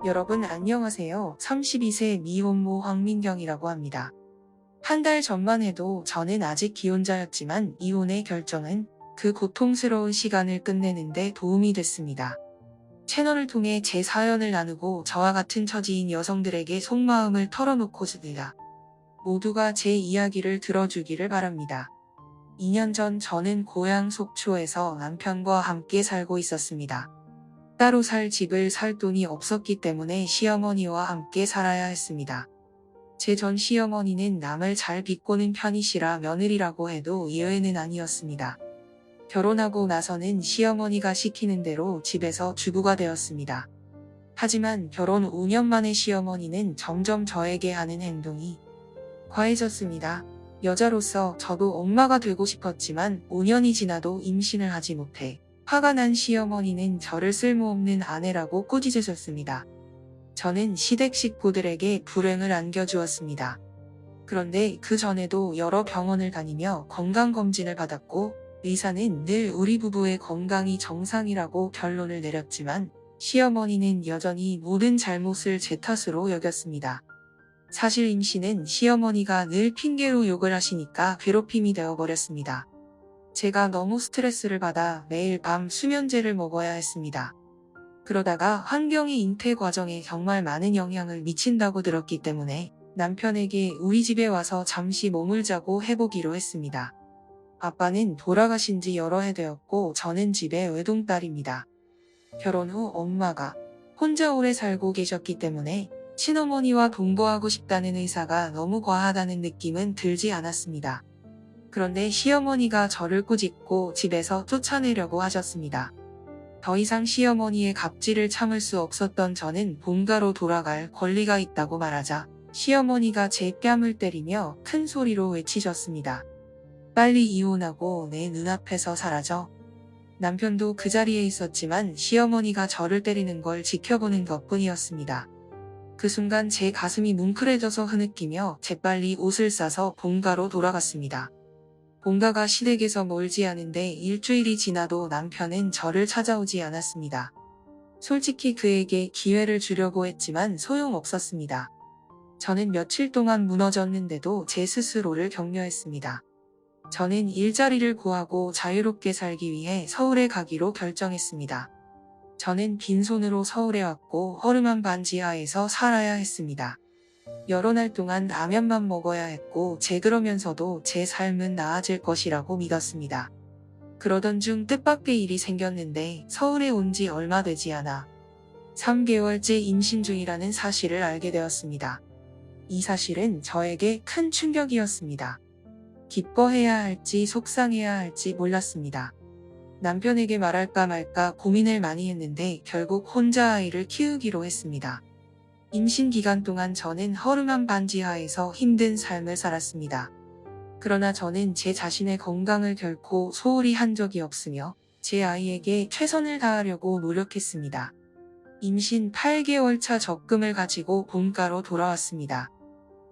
여러분 안녕하세요. 32세 미혼모 황민경이라고 합니다. 한 달 전만 해도 저는 아직 기혼자였지만 이혼의 결정은 그 고통스러운 시간을 끝내는데 도움이 됐습니다. 채널을 통해 제 사연을 나누고 저와 같은 처지인 여성들에게 속마음을 털어놓고습니다. 모두가 제 이야기를 들어주기를 바랍니다. 2년 전 저는 고향 속초에서 남편과 함께 살고 있었습니다. 따로 살 집을 살 돈이 없었기 때문에 시어머니와 함께 살아야 했습니다. 제 전 시어머니는 남을 잘 비꼬는 편이시라 며느리라고 해도 예외는 아니었습니다. 결혼하고 나서는 시어머니가 시키는 대로 집에서 주부가 되었습니다. 하지만 결혼 5년 만에 시어머니는 점점 저에게 하는 행동이 과해졌습니다. 여자로서 저도 엄마가 되고 싶었지만 5년이 지나도 임신을 하지 못해 화가 난 시어머니는 저를 쓸모없는 아내라고 꾸짖으셨습니다. 저는 시댁 식구들에게 불행을 안겨주었습니다. 그런데 그 전에도 여러 병원을 다니며 건강검진을 받았고 의사는 늘 우리 부부의 건강이 정상이라고 결론을 내렸지만 시어머니는 여전히 모든 잘못을 제 탓으로 여겼습니다. 사실 임신은 시어머니가 늘 핑계로 욕을 하시니까 괴롭힘이 되어버렸습니다. 제가 너무 스트레스를 받아 매일 밤 수면제를 먹어야 했습니다. 그러다가 환경이 잉태 과정에 정말 많은 영향을 미친다고 들었기 때문에 남편에게 우리 집에 와서 잠시 머물자고 해보기로 했습니다. 아빠는 돌아가신 지 여러 해 되었고 저는 집에 외동딸입니다. 결혼 후 엄마가 혼자 오래 살고 계셨기 때문에 친어머니와 동거하고 싶다는 의사가 너무 과하다는 느낌은 들지 않았습니다. 그런데 시어머니가 저를 꾸짖고 집에서 쫓아내려고 하셨습니다. 더 이상 시어머니의 갑질을 참을 수 없었던 저는 본가로 돌아갈 권리가 있다고 말하자 시어머니가 제 뺨을 때리며 큰 소리로 외치셨습니다. 빨리 이혼하고 내 눈앞에서 사라져. 남편도 그 자리에 있었지만 시어머니가 저를 때리는 걸 지켜보는 것뿐이었습니다. 그 순간 제 가슴이 뭉클해져서 흐느끼며 재빨리 옷을 싸서 본가로 돌아갔습니다. 본가가 시댁에서 멀지 않은데 일주일이 지나도 남편은 저를 찾아오지 않았습니다. 솔직히 그에게 기회를 주려고 했지만 소용없었습니다. 저는 며칠 동안 무너졌는데도 제 스스로를 격려했습니다. 저는 일자리를 구하고 자유롭게 살기 위해 서울에 가기로 결정했습니다. 저는 빈손으로 서울에 왔고 허름한 반지 하에서 살아야 했습니다. 여러 날 동안 라면만 먹어야 했고 그러면서도 제 삶은 나아질 것이라고 믿었습니다. 그러던 중 뜻밖의 일이 생겼는데 서울에 온 지 얼마 되지 않아 3개월째 임신 중이라는 사실을 알게 되었습니다. 이 사실은 저에게 큰 충격이었습니다. 기뻐해야 할지 속상해야 할지 몰랐습니다. 남편에게 말할까 말까 고민을 많이 했는데 결국 혼자 아이를 키우기로 했습니다. 임신 기간 동안 저는 허름한 반지 하에서 힘든 삶을 살았습니다. 그러나 저는 제 자신의 건강을 결코 소홀히 한 적이 없으며 제 아이에게 최선을 다하려고 노력했습니다. 임신 8개월 차 적금을 가지고 본가로 돌아왔습니다.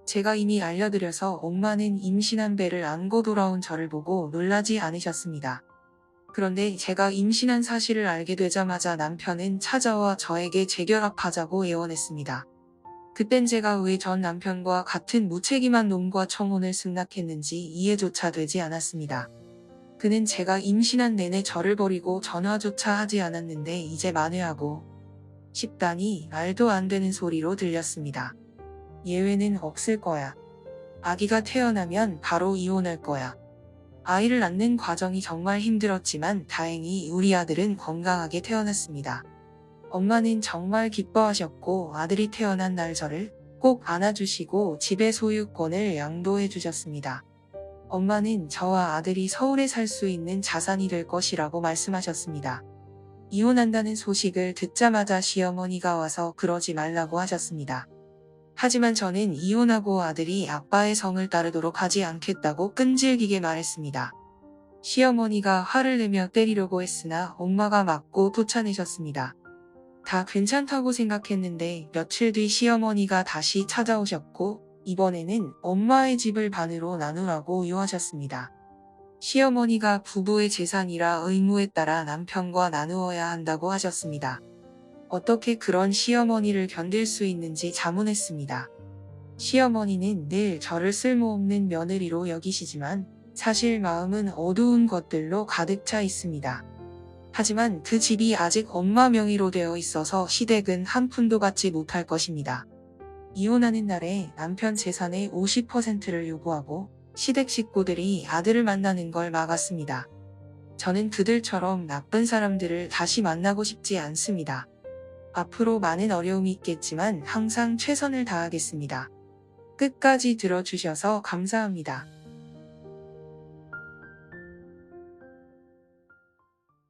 제가 이미 알려드려서 엄마는 임신한 배를 안고 돌아온 저를 보고 놀라지 않으셨습니다. 그런데 제가 임신한 사실을 알게 되자마자 남편은 찾아와 저에게 재결합하자고 애원했습니다. 그땐 제가 왜 전 남편과 같은 무책임한 놈과 청혼을 승낙했는지 이해조차 되지 않았습니다. 그는 제가 임신한 내내 저를 버리고 전화조차 하지 않았는데 이제 만회하고 싶다니 말도 안 되는 소리로 들렸습니다. 예외는 없을 거야. 아기가 태어나면 바로 이혼할 거야. 아이를 낳는 과정이 정말 힘들었지만 다행히 우리 아들은 건강하게 태어났습니다. 엄마는 정말 기뻐하셨고 아들이 태어난 날 저를 꼭 안아주시고 집의 소유권을 양도해 주셨습니다. 엄마는 저와 아들이 서울에 살 수 있는 자산이 될 것이라고 말씀하셨습니다. 이혼한다는 소식을 듣자마자 시어머니가 와서 그러지 말라고 하셨습니다. 하지만 저는 이혼하고 아들이 아빠의 성을 따르도록 하지 않겠다고 끈질기게 말했습니다. 시어머니가 화를 내며 때리려고 했으나 엄마가 맞고 쫓아내셨습니다. 다 괜찮다고 생각했는데 며칠 뒤 시어머니가 다시 찾아오셨고 이번에는 엄마의 집을 반으로 나누라고 요하셨습니다. 시어머니가 부부의 재산이라 의무에 따라 남편과 나누어야 한다고 하셨습니다. 어떻게 그런 시어머니를 견딜 수 있는지 자문했습니다. 시어머니는 늘 저를 쓸모없는 며느리로 여기시지만 사실 마음은 어두운 것들로 가득 차 있습니다. 하지만 그 집이 아직 엄마 명의로 되어 있어서 시댁은 한 푼도 받지 못할 것입니다. 이혼하는 날에 남편 재산의 50%를 요구하고 시댁 식구들이 아들을 만나는 걸 막았습니다. 저는 그들처럼 나쁜 사람들을 다시 만나고 싶지 않습니다. 앞으로 많은 어려움이 있겠지만 항상 최선을 다하겠습니다. 끝까지 들어주셔서 감사합니다.